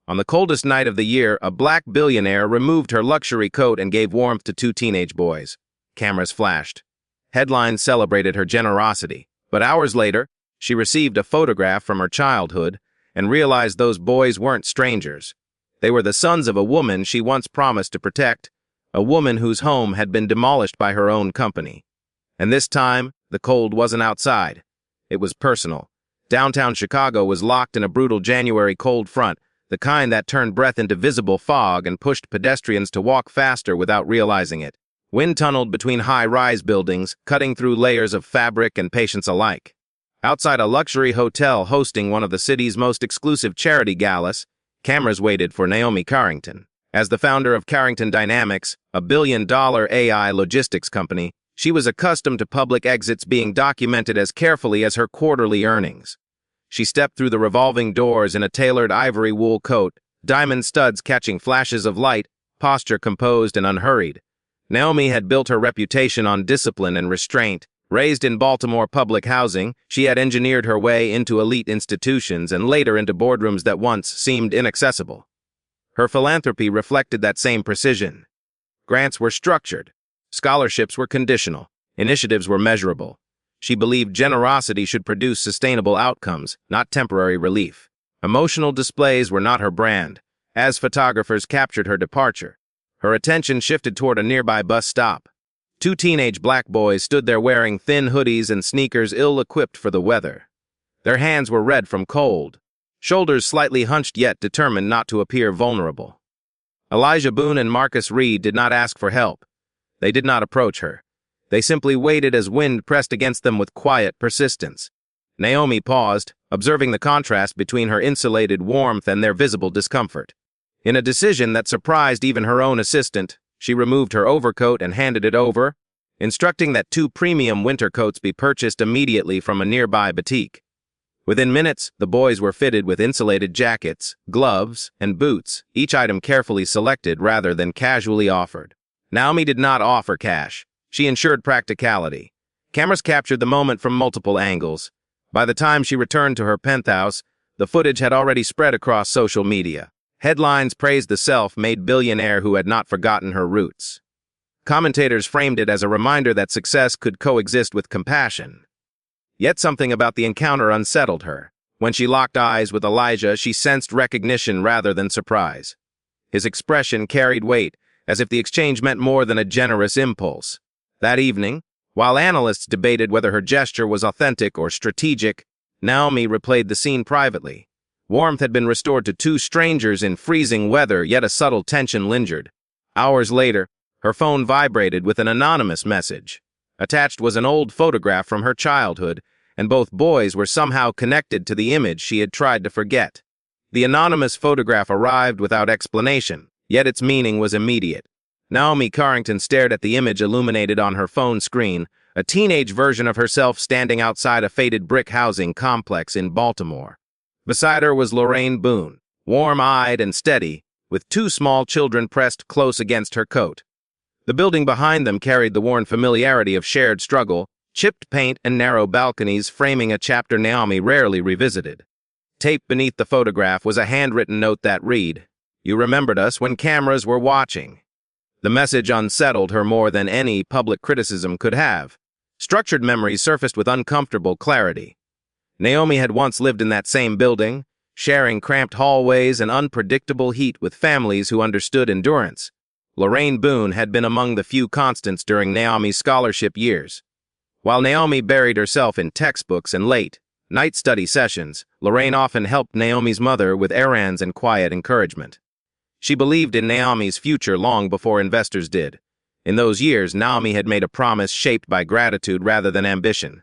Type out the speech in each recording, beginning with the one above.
On the coldest night of the year, a black billionaire removed her luxury coat and gave warmth to two teenage boys. Cameras flashed. Headlines celebrated her generosity. But hours later, she received a photograph from her childhood and realized those boys weren't strangers. They were the sons of a woman she once promised to protect, a woman whose home had been demolished by her own company. And this time, the cold wasn't outside. It was personal. Downtown Chicago was locked in a brutal January cold front, the kind that turned breath into visible fog and pushed pedestrians to walk faster without realizing it. Wind tunneled between high-rise buildings, cutting through layers of fabric and patience alike. Outside a luxury hotel hosting one of the city's most exclusive charity galas, cameras waited for Naomi Carrington. As the founder of Carrington Dynamics, a billion-dollar AI logistics company, she was accustomed to public exits being documented as carefully as her quarterly earnings. She stepped through the revolving doors in a tailored ivory wool coat, diamond studs catching flashes of light, posture composed and unhurried. Naomi had built her reputation on discipline and restraint. Raised in Baltimore public housing, she had engineered her way into elite institutions and later into boardrooms that once seemed inaccessible. Her philanthropy reflected that same precision. Grants were structured. Scholarships were conditional. Initiatives were measurable. She believed generosity should produce sustainable outcomes, not temporary relief. Emotional displays were not her brand. As photographers captured her departure, her attention shifted toward a nearby bus stop. Two teenage black boys stood there wearing thin hoodies and sneakers ill-equipped for the weather. Their hands were red from cold, shoulders slightly hunched yet determined not to appear vulnerable. Elijah Boone and Marcus Reed did not ask for help. They did not approach her. They simply waited as wind pressed against them with quiet persistence. Naomi paused, observing the contrast between her insulated warmth and their visible discomfort. In a decision that surprised even her own assistant, she removed her overcoat and handed it over, instructing that 2 premium winter coats be purchased immediately from a nearby boutique. Within minutes, the boys were fitted with insulated jackets, gloves, and boots, each item carefully selected rather than casually offered. Naomi did not offer cash. She ensured practicality. Cameras captured the moment from multiple angles. By the time she returned to her penthouse, the footage had already spread across social media. Headlines praised the self-made billionaire who had not forgotten her roots. Commentators framed it as a reminder that success could coexist with compassion. Yet something about the encounter unsettled her. When she locked eyes with Elijah, she sensed recognition rather than surprise. His expression carried weight, as if the exchange meant more than a generous impulse. That evening, while analysts debated whether her gesture was authentic or strategic, Naomi replayed the scene privately. Warmth had been restored to 2 strangers in freezing weather, yet a subtle tension lingered. Hours later, her phone vibrated with an anonymous message. Attached was an old photograph from her childhood, and both boys were somehow connected to the image she had tried to forget. The anonymous photograph arrived without explanation, yet its meaning was immediate. Naomi Carrington stared at the image illuminated on her phone screen, a teenage version of herself standing outside a faded brick housing complex in Baltimore. Beside her was Lorraine Boone, warm-eyed and steady, with 2 small children pressed close against her coat. The building behind them carried the worn familiarity of shared struggle, chipped paint and narrow balconies framing a chapter Naomi rarely revisited. Taped beneath the photograph was a handwritten note that read, "You remembered us when cameras were watching." The message unsettled her more than any public criticism could have. Structured memories surfaced with uncomfortable clarity. Naomi had once lived in that same building, sharing cramped hallways and unpredictable heat with families who understood endurance. Lorraine Boone had been among the few constants during Naomi's scholarship years. While Naomi buried herself in textbooks and late-night study sessions, Lorraine often helped Naomi's mother with errands and quiet encouragement. She believed in Naomi's future long before investors did. In those years, Naomi had made a promise shaped by gratitude rather than ambition.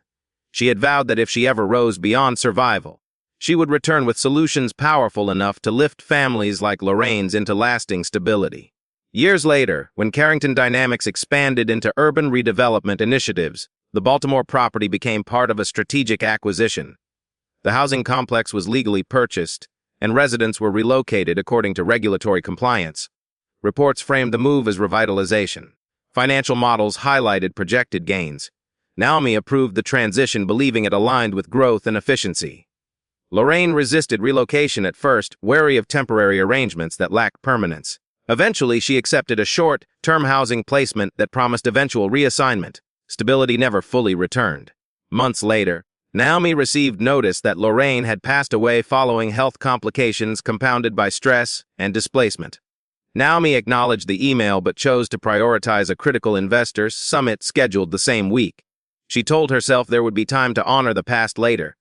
She had vowed that if she ever rose beyond survival, she would return with solutions powerful enough to lift families like Lorraine's into lasting stability. Years later, when Carrington Dynamics expanded into urban redevelopment initiatives, the Baltimore property became part of a strategic acquisition. The housing complex was legally purchased, and residents were relocated according to regulatory compliance. Reports framed the move as revitalization. Financial models highlighted projected gains. Naomi approved the transition, believing it aligned with growth and efficiency. Lorraine resisted relocation at first, wary of temporary arrangements that lacked permanence. Eventually, she accepted a short-term housing placement that promised eventual reassignment. Stability never fully returned. Months later, Naomi received notice that Lorraine had passed away following health complications compounded by stress and displacement. Naomi acknowledged the email but chose to prioritize a critical investors' summit scheduled the same week. She told herself there would be time to honor the past later.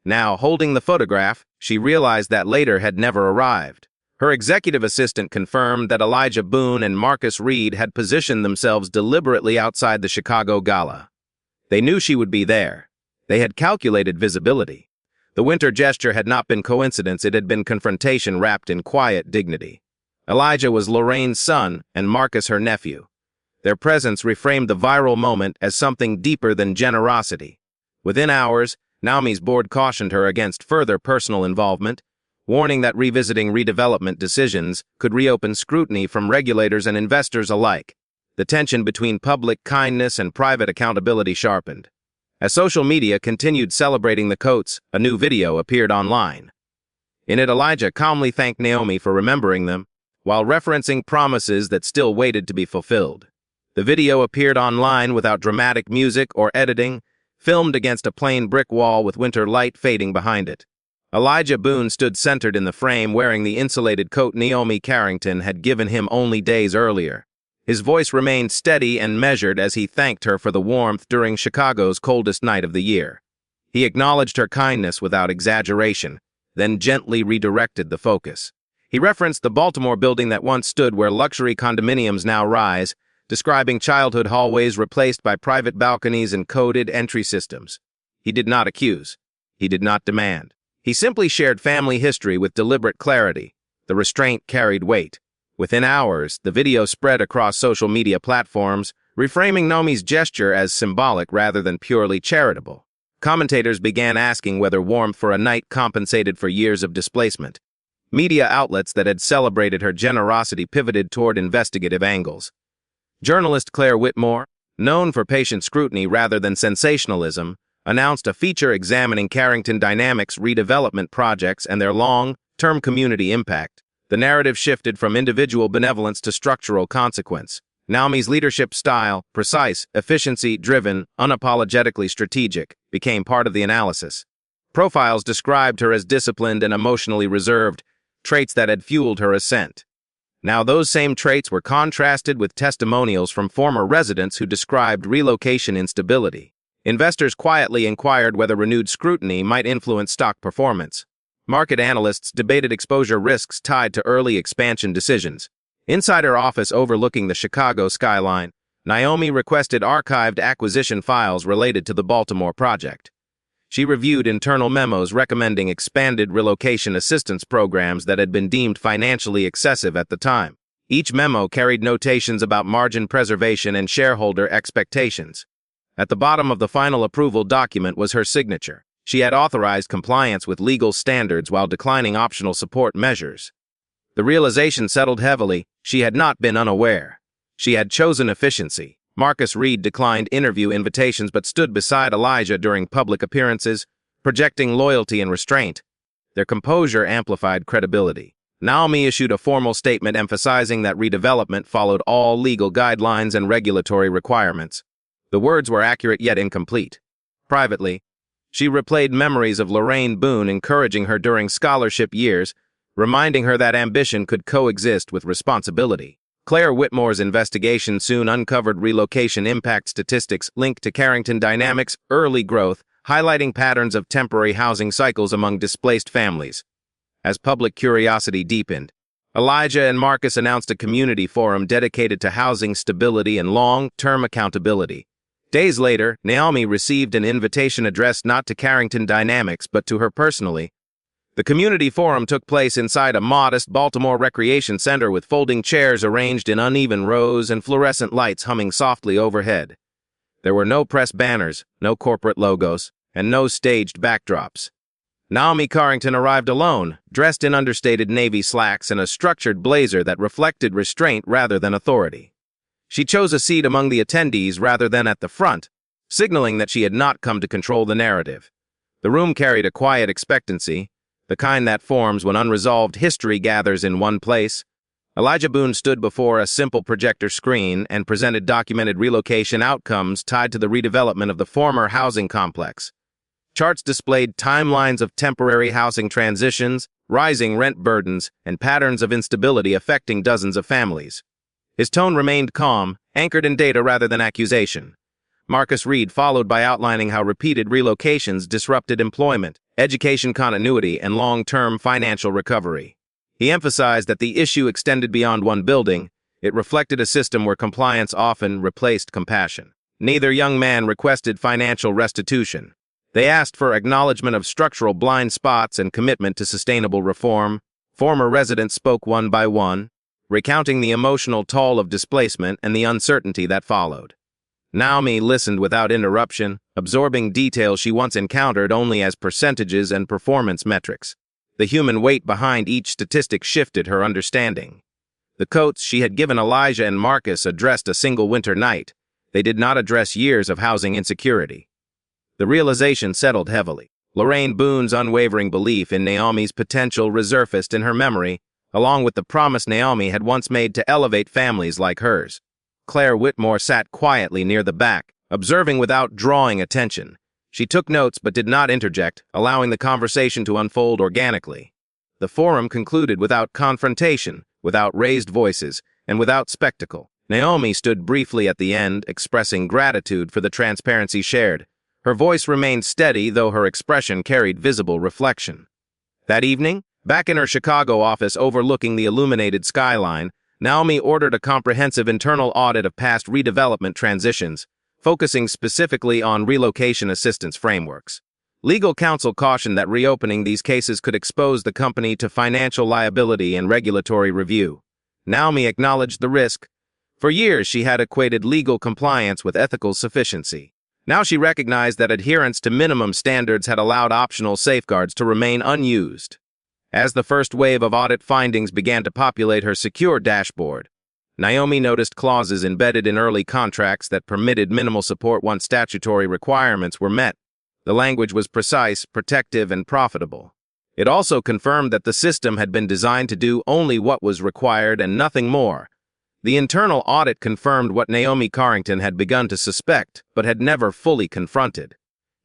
Now, holding the photograph, she realized that later had never arrived. Her executive assistant confirmed that Elijah Boone and Marcus Reed had positioned themselves deliberately outside the Chicago gala. They knew she would be there. They had calculated visibility. The winter gesture had not been coincidence, it had been confrontation wrapped in quiet dignity. Elijah was Lorraine's son and Marcus her nephew. Their presence reframed the viral moment as something deeper than generosity. Within hours, Naomi's board cautioned her against further personal involvement, warning that revisiting redevelopment decisions could reopen scrutiny from regulators and investors alike. The tension between public kindness and private accountability sharpened. As social media continued celebrating the Coates, a new video appeared online. In it, Elijah calmly thanked Naomi for remembering them, while referencing promises that still waited to be fulfilled. The video appeared online without dramatic music or editing, filmed against a plain brick wall with winter light fading behind it. Elijah Boone stood centered in the frame wearing the insulated coat Naomi Carrington had given him only days earlier. His voice remained steady and measured as he thanked her for the warmth during Chicago's coldest night of the year. He acknowledged her kindness without exaggeration, then gently redirected the focus. He referenced the Baltimore building that once stood where luxury condominiums now rise, describing childhood hallways replaced by private balconies and coded entry systems. He did not accuse. He did not demand. He simply shared family history with deliberate clarity. The restraint carried weight. Within hours, the video spread across social media platforms, reframing Naomi's gesture as symbolic rather than purely charitable. Commentators began asking whether warmth for a night compensated for years of displacement. Media outlets that had celebrated her generosity pivoted toward investigative angles. Journalist Claire Whitmore, known for patient scrutiny rather than sensationalism, announced a feature examining Carrington Dynamics redevelopment projects and their long-term community impact. The narrative shifted from individual benevolence to structural consequence. Naomi's leadership style, precise, efficiency-driven, unapologetically strategic, became part of the analysis. Profiles described her as disciplined and emotionally reserved, traits that had fueled her ascent. Now those same traits were contrasted with testimonials from former residents who described relocation instability. Investors quietly inquired whether renewed scrutiny might influence stock performance. Market analysts debated exposure risks tied to early expansion decisions. Inside her office overlooking the Chicago skyline, Naomi requested archived acquisition files related to the Baltimore project. She reviewed internal memos recommending expanded relocation assistance programs that had been deemed financially excessive at the time. Each memo carried notations about margin preservation and shareholder expectations. At the bottom of the final approval document was her signature. She had authorized compliance with legal standards while declining optional support measures. The realization settled heavily. She had not been unaware. She had chosen efficiency. Marcus Reed declined interview invitations but stood beside Elijah during public appearances, projecting loyalty and restraint. Their composure amplified credibility. Naomi issued a formal statement emphasizing that redevelopment followed all legal guidelines and regulatory requirements. The words were accurate yet incomplete. Privately, she replayed memories of Lorraine Boone encouraging her during scholarship years, reminding her that ambition could coexist with responsibility. Claire Whitmore's investigation soon uncovered relocation impact statistics linked to Carrington Dynamics' early growth, highlighting patterns of temporary housing cycles among displaced families. As public curiosity deepened, Elijah and Marcus announced a community forum dedicated to housing stability and long-term accountability. Days later, Naomi received an invitation addressed not to Carrington Dynamics but to her personally. The community forum took place inside a modest Baltimore recreation center with folding chairs arranged in uneven rows and fluorescent lights humming softly overhead. There were no press banners, no corporate logos, and no staged backdrops. Naomi Carrington arrived alone, dressed in understated navy slacks and a structured blazer that reflected restraint rather than authority. She chose a seat among the attendees rather than at the front, signaling that she had not come to control the narrative. The room carried a quiet expectancy, the kind that forms when unresolved history gathers in one place. Elijah Boone stood before a simple projector screen and presented documented relocation outcomes tied to the redevelopment of the former housing complex. Charts displayed timelines of temporary housing transitions, rising rent burdens, and patterns of instability affecting dozens of families. His tone remained calm, anchored in data rather than accusation. Marcus Reed followed by outlining how repeated relocations disrupted employment, education continuity, and long-term financial recovery. He emphasized that the issue extended beyond one building. It reflected a system where compliance often replaced compassion. Neither young man requested financial restitution. They asked for acknowledgement of structural blind spots and commitment to sustainable reform. Former residents spoke one by one, recounting the emotional toll of displacement and the uncertainty that followed. Naomi listened without interruption, absorbing details she once encountered only as percentages and performance metrics. The human weight behind each statistic shifted her understanding. The coats she had given Elijah and Marcus addressed a single winter night. They did not address years of housing insecurity. The realization settled heavily. Lorraine Boone's unwavering belief in Naomi's potential resurfaced in her memory, along with the promise Naomi had once made to elevate families like hers. Claire Whitmore sat quietly near the back, observing without drawing attention. She took notes but did not interject, allowing the conversation to unfold organically. The forum concluded without confrontation, without raised voices, and without spectacle. Naomi stood briefly at the end, expressing gratitude for the transparency shared. Her voice remained steady, though her expression carried visible reflection. That evening, back in her Chicago office overlooking the illuminated skyline, Naomi ordered a comprehensive internal audit of past redevelopment transitions, focusing specifically on relocation assistance frameworks. Legal counsel cautioned that reopening these cases could expose the company to financial liability and regulatory review. Naomi acknowledged the risk. For years, she had equated legal compliance with ethical sufficiency. Now she recognized that adherence to minimum standards had allowed optional safeguards to remain unused. As the first wave of audit findings began to populate her secure dashboard, Naomi noticed clauses embedded in early contracts that permitted minimal support once statutory requirements were met. The language was precise, protective, and profitable. It also confirmed that the system had been designed to do only what was required and nothing more. The internal audit confirmed what Naomi Carrington had begun to suspect, but had never fully confronted.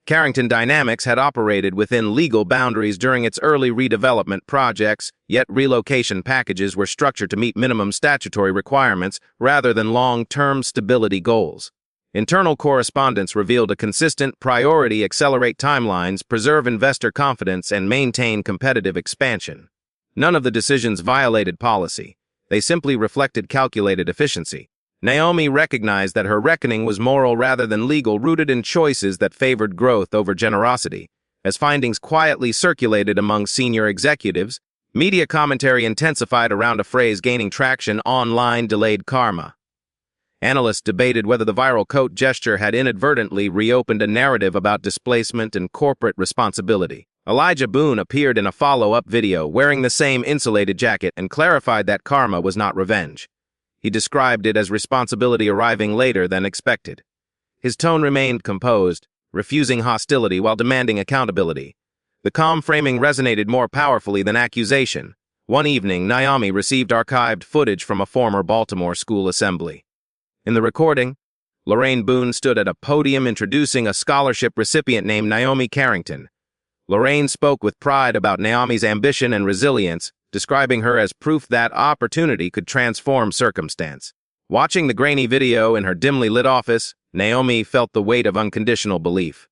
Carrington Dynamics had operated within legal boundaries during its early redevelopment projects, yet relocation packages were structured to meet minimum statutory requirements rather than long-term stability goals. Internal correspondence revealed a consistent priority: accelerate timelines, preserve investor confidence, and maintain competitive expansion. None of the decisions violated policy. They simply reflected calculated efficiency. Naomi recognized that her reckoning was moral rather than legal, rooted in choices that favored growth over generosity. As findings quietly circulated among senior executives, media commentary intensified around a phrase gaining traction: online delayed karma. Analysts debated whether the viral coat gesture had inadvertently reopened a narrative about displacement and corporate responsibility. Elijah Boone appeared in a follow-up video wearing the same insulated jacket and clarified that karma was not revenge. He described it as responsibility arriving later than expected. His tone remained composed, refusing hostility while demanding accountability. The calm framing resonated more powerfully than accusation. One evening, Naomi received archived footage from a former Baltimore school assembly. In the recording, Lorraine Boone stood at a podium introducing a scholarship recipient named Naomi Carrington. Lorraine spoke with pride about Naomi's ambition and resilience, describing her as proof that opportunity could transform circumstance. Watching the grainy video in her dimly lit office, Naomi felt the weight of unconditional belief.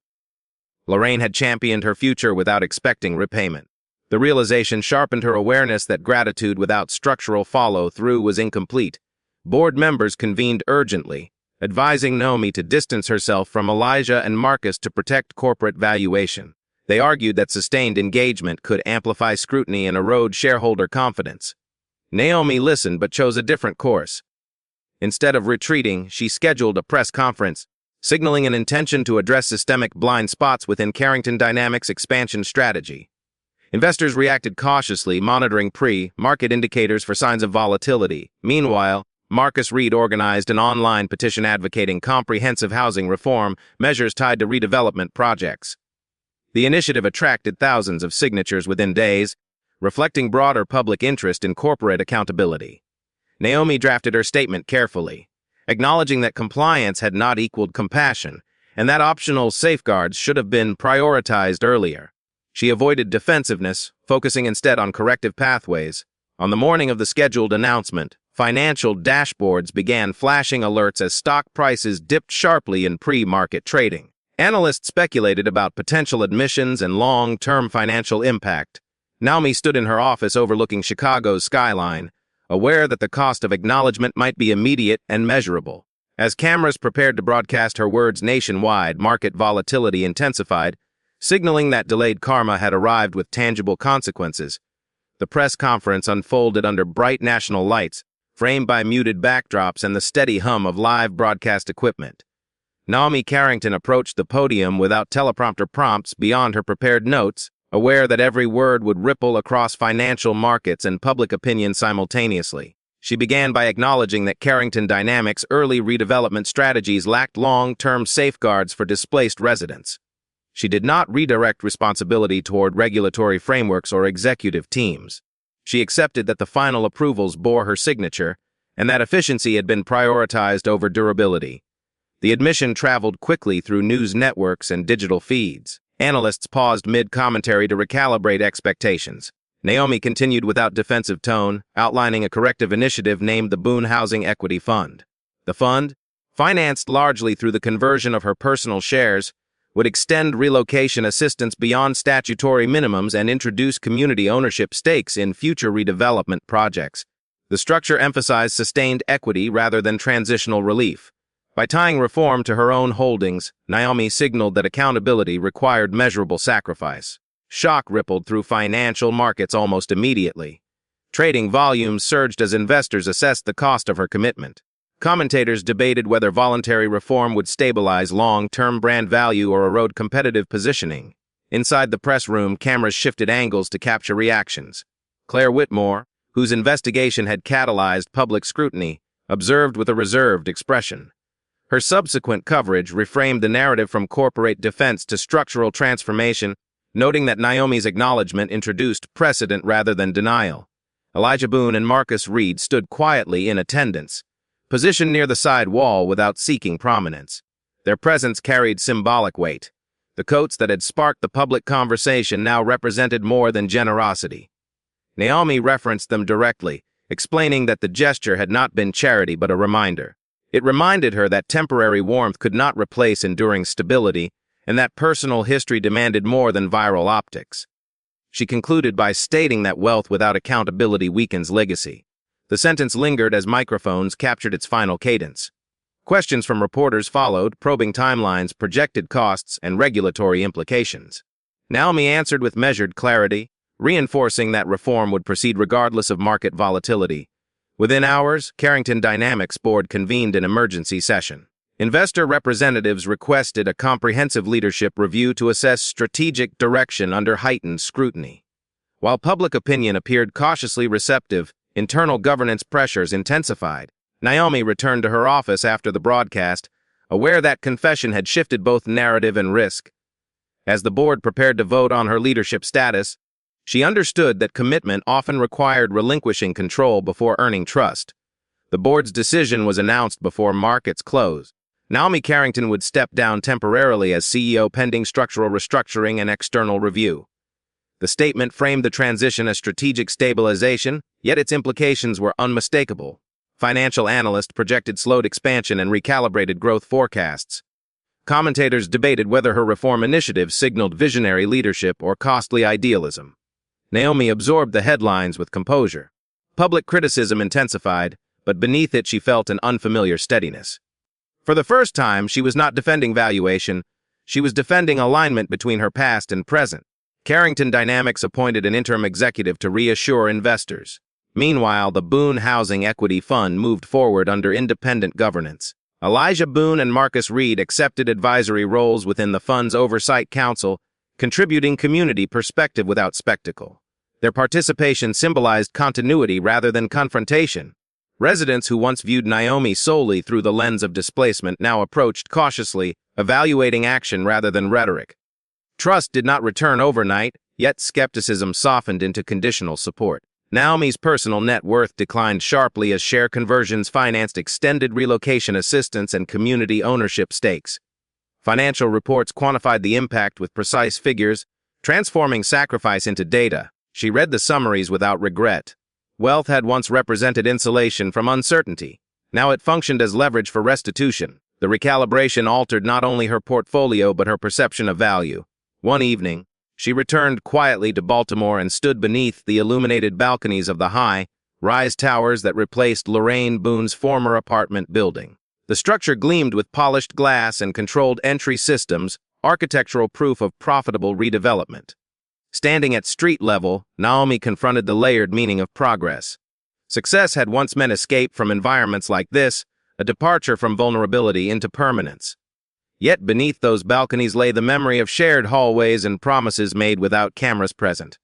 Lorraine had championed her future without expecting repayment. The realization sharpened her awareness that gratitude without structural follow-through was incomplete. Board members convened urgently, advising Naomi to distance herself from Elijah and Marcus to protect corporate valuation. They argued that sustained engagement could amplify scrutiny and erode shareholder confidence. Naomi listened but chose a different course. Instead of retreating, she scheduled a press conference, signaling an intention to address systemic blind spots within Carrington Dynamics' expansion strategy. Investors reacted cautiously, monitoring pre-market indicators for signs of volatility. Meanwhile, Marcus Reed organized an online petition advocating comprehensive housing reform, measures tied to redevelopment projects. The initiative attracted thousands of signatures within days, reflecting broader public interest in corporate accountability. Naomi drafted her statement carefully, acknowledging that compliance had not equaled compassion, and that optional safeguards should have been prioritized earlier. She avoided defensiveness, focusing instead on corrective pathways. On the morning of the scheduled announcement, financial dashboards began flashing alerts as stock prices dipped sharply in pre-market trading. Analysts speculated about potential admissions and long-term financial impact. Naomi stood in her office overlooking Chicago's skyline, aware that the cost of acknowledgement might be immediate and measurable. As cameras prepared to broadcast her words nationwide, market volatility intensified, signaling that delayed karma had arrived with tangible consequences. The press conference unfolded under bright national lights, framed by muted backdrops and the steady hum of live broadcast equipment. Naomi Carrington approached the podium without teleprompter prompts beyond her prepared notes, aware that every word would ripple across financial markets and public opinion simultaneously. She began by acknowledging that Carrington Dynamics' early redevelopment strategies lacked long-term safeguards for displaced residents. She did not redirect responsibility toward regulatory frameworks or executive teams. She accepted that the final approvals bore her signature and that efficiency had been prioritized over durability. The admission traveled quickly through news networks and digital feeds. Analysts paused mid-commentary to recalibrate expectations. Naomi continued without defensive tone, outlining a corrective initiative named the Boone Housing Equity Fund. The fund, financed largely through the conversion of her personal shares, would extend relocation assistance beyond statutory minimums and introduce community ownership stakes in future redevelopment projects. The structure emphasized sustained equity rather than transitional relief. By tying reform to her own holdings, Naomi signaled that accountability required measurable sacrifice. Shock rippled through financial markets almost immediately. Trading volumes surged as investors assessed the cost of her commitment. Commentators debated whether voluntary reform would stabilize long-term brand value or erode competitive positioning. Inside the press room, cameras shifted angles to capture reactions. Claire Whitmore, whose investigation had catalyzed public scrutiny, observed with a reserved expression. Her subsequent coverage reframed the narrative from corporate defense to structural transformation, noting that Naomi's acknowledgement introduced precedent rather than denial. Elijah Boone and Marcus Reed stood quietly in attendance, positioned near the side wall without seeking prominence. Their presence carried symbolic weight. The coats that had sparked the public conversation now represented more than generosity. Naomi referenced them directly, explaining that the gesture had not been charity but a reminder. It reminded her that temporary warmth could not replace enduring stability, and that personal history demanded more than viral optics. She concluded by stating that wealth without accountability weakens legacy. The sentence lingered as microphones captured its final cadence. Questions from reporters followed, probing timelines, projected costs, and regulatory implications. Naomi answered with measured clarity, reinforcing that reform would proceed regardless of market volatility. Within hours, Carrington Dynamics board convened an emergency session. Investor representatives requested a comprehensive leadership review to assess strategic direction under heightened scrutiny. While public opinion appeared cautiously receptive, internal governance pressures intensified. Naomi returned to her office after the broadcast, aware that confession had shifted both narrative and risk. As the board prepared to vote on her leadership status, she understood that commitment often required relinquishing control before earning trust. The board's decision was announced before markets closed. Naomi Carrington would step down temporarily as CEO pending structural restructuring and external review. The statement framed the transition as strategic stabilization, yet its implications were unmistakable. Financial analysts projected slowed expansion and recalibrated growth forecasts. Commentators debated whether her reform initiative signaled visionary leadership or costly idealism. Naomi absorbed the headlines with composure. Public criticism intensified, but beneath it she felt an unfamiliar steadiness. For the first time, she was not defending valuation, she was defending alignment between her past and present. Carrington Dynamics appointed an interim executive to reassure investors. Meanwhile, the Boone Housing Equity Fund moved forward under independent governance. Elijah Boone and Marcus Reed accepted advisory roles within the fund's oversight council, contributing community perspective without spectacle. Their participation symbolized continuity rather than confrontation. Residents who once viewed Naomi solely through the lens of displacement now approached cautiously, evaluating action rather than rhetoric. Trust did not return overnight, yet skepticism softened into conditional support. Naomi's personal net worth declined sharply as share conversions financed extended relocation assistance and community ownership stakes. Financial reports quantified the impact with precise figures, transforming sacrifice into data. She read the summaries without regret. Wealth had once represented insulation from uncertainty. Now it functioned as leverage for restitution. The recalibration altered not only her portfolio but her perception of value. One evening, she returned quietly to Baltimore and stood beneath the illuminated balconies of the high-rise towers that replaced Lorraine Boone's former apartment building. The structure gleamed with polished glass and controlled entry systems, architectural proof of profitable redevelopment. Standing at street level, Naomi confronted the layered meaning of progress. Success had once meant escape from environments like this, a departure from vulnerability into permanence. Yet beneath those balconies lay the memory of shared hallways and promises made without cameras present.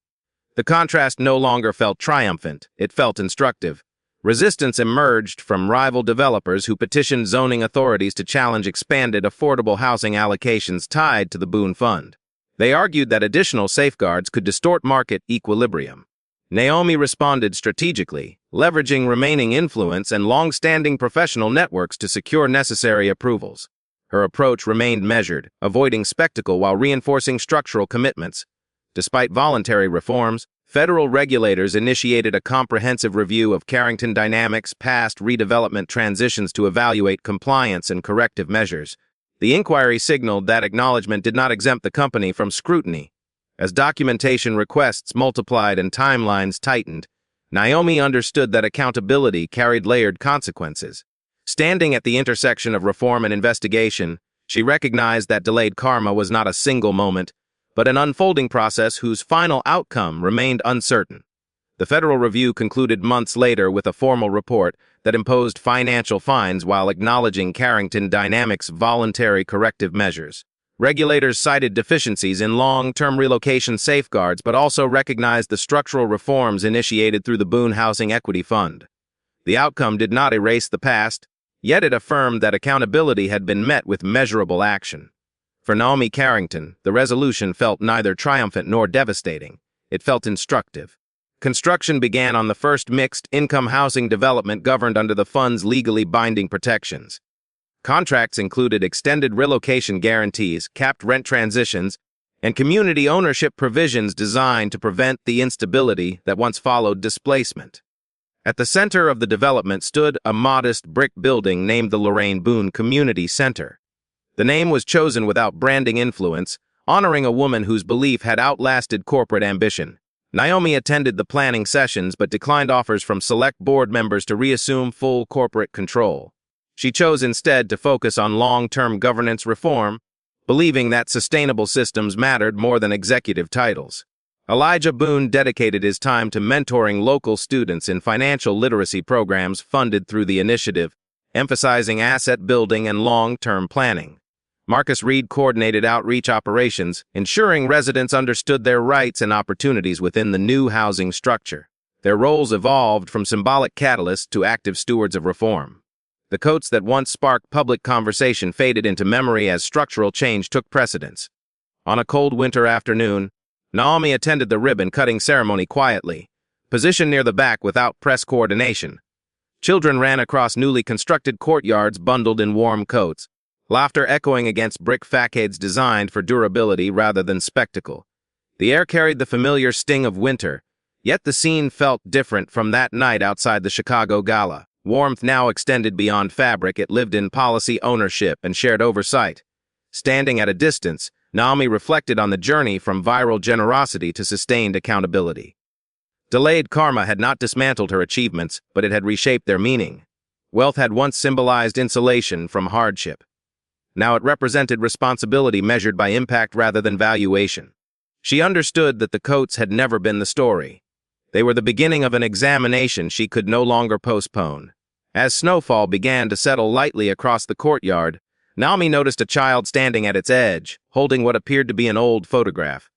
The contrast no longer felt triumphant, it felt instructive. Resistance emerged from rival developers who petitioned zoning authorities to challenge expanded affordable housing allocations tied to the Boone Fund. They argued that additional safeguards could distort market equilibrium. Naomi responded strategically, leveraging remaining influence and long-standing professional networks to secure necessary approvals. Her approach remained measured, avoiding spectacle while reinforcing structural commitments. Despite voluntary reforms, federal regulators initiated a comprehensive review of Carrington Dynamics' past redevelopment transitions to evaluate compliance and corrective measures. The inquiry signaled that acknowledgement did not exempt the company from scrutiny. As documentation requests multiplied and timelines tightened, Naomi understood that accountability carried layered consequences. Standing at the intersection of reform and investigation, she recognized that delayed karma was not a single moment, but an unfolding process whose final outcome remained uncertain. The federal review concluded months later with a formal report that imposed financial fines while acknowledging Carrington Dynamics' voluntary corrective measures. Regulators cited deficiencies in long-term relocation safeguards but also recognized the structural reforms initiated through the Boone Housing Equity Fund. The outcome did not erase the past, yet it affirmed that accountability had been met with measurable action. For Naomi Carrington, the resolution felt neither triumphant nor devastating. It felt instructive. Construction began on the first mixed-income housing development governed under the fund's legally binding protections. Contracts included extended relocation guarantees, capped rent transitions, and community ownership provisions designed to prevent the instability that once followed displacement. At the center of the development stood a modest brick building named the Lorraine Boone Community Center. The name was chosen without branding influence, honoring a woman whose belief had outlasted corporate ambition. Naomi attended the planning sessions but declined offers from select board members to reassume full corporate control. She chose instead to focus on long-term governance reform, believing that sustainable systems mattered more than executive titles. Elijah Boone dedicated his time to mentoring local students in financial literacy programs funded through the initiative, emphasizing asset building and long-term planning. Marcus Reed coordinated outreach operations, ensuring residents understood their rights and opportunities within the new housing structure. Their roles evolved from symbolic catalysts to active stewards of reform. The coats that once sparked public conversation faded into memory as structural change took precedence. On a cold winter afternoon, Naomi attended the ribbon-cutting ceremony quietly, positioned near the back without press coordination. Children ran across newly constructed courtyards bundled in warm coats, laughter echoing against brick facades designed for durability rather than spectacle. The air carried the familiar sting of winter, yet the scene felt different from that night outside the Chicago Gala. Warmth now extended beyond fabric, it lived in policy ownership and shared oversight. Standing at a distance, Naomi reflected on the journey from viral generosity to sustained accountability. Delayed karma had not dismantled her achievements, but it had reshaped their meaning. Wealth had once symbolized insulation from hardship. Now it represented responsibility measured by impact rather than valuation. She understood that the coats had never been the story. They were the beginning of an examination she could no longer postpone. As snowfall began to settle lightly across the courtyard, Naomi noticed a child standing at its edge, holding what appeared to be an old photograph.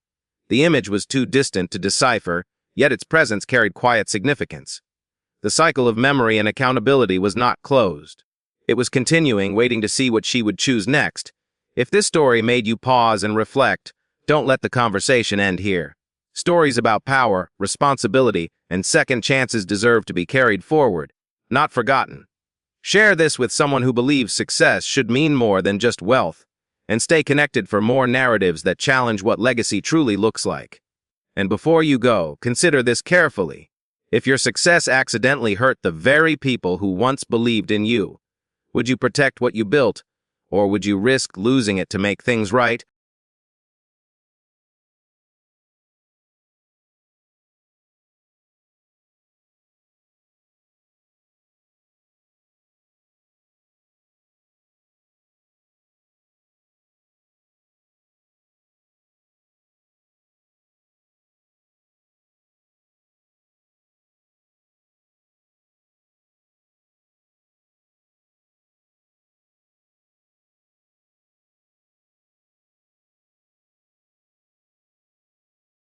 The image was too distant to decipher, yet its presence carried quiet significance. The cycle of memory and accountability was not closed. It was continuing, waiting to see what she would choose next. If this story made you pause and reflect, Don't let the conversation end here. Stories about power, responsibility, and second chances deserve to be carried forward, not forgotten. Share this with someone who believes success should mean more than just wealth, and stay connected for more narratives that challenge what legacy truly looks like. And before you go, consider this carefully. If your success accidentally hurt the very people who once believed in you, would you protect what you built, or would you risk losing it to make things right?